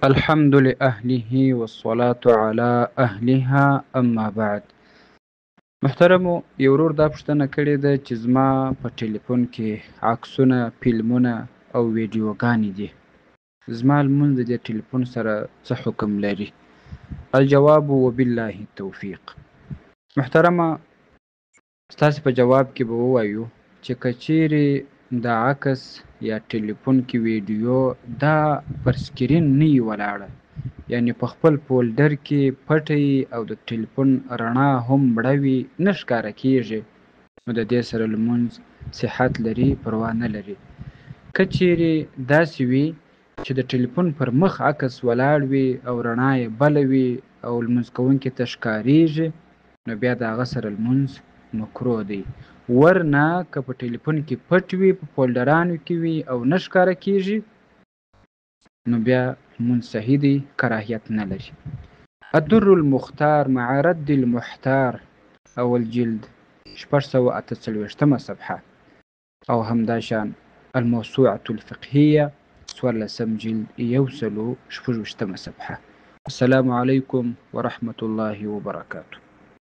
الحمد لأهله والصلاة على أهلها أما بعد. محترمو یو ورور دا پوښتنه کړې ده چې زما په ټلیفون کې عکسونه، فلمونه او ویډیوګانې دي. زما لمونځ د دې ټلیفون سره څه حکم لري؟ الجواب وبالله التوفیق. محترمه، ستاسې په جواب کې به ووایو چې که چیرې دا عکس یا ټلیفون کې ویډیو دا پر سکرین نه وي ولاړه، یعنې په خپل فولډر کې پټه او د ټلیفون رڼا هم مړه وي، نه ښکاره کېږي، نو د دې سره لمونځ صحت لري، پروا نه لري. که چیرې داسې وي چې د ټلیفون پر مخ عکس ولاړ وي او رڼا یې بله وي او لمونځ کوونکي ته ښکارېږي، نو بیا د هغه سره لمونځ مکروه دی. ورنه که په ټلیفون کې پټ وي، په فولډرانو کې وي او نه ښکاره کېږي، نو بیا لمونځ صحیح دی، کراهیت نه لري. الدر المختار مع رد المحتار اول جلد 648 صفحه، او همداشان الموسوعة الفقهية 14 جلد 166 صفحه. السلام علیکم ورحمة الله وبرکاته.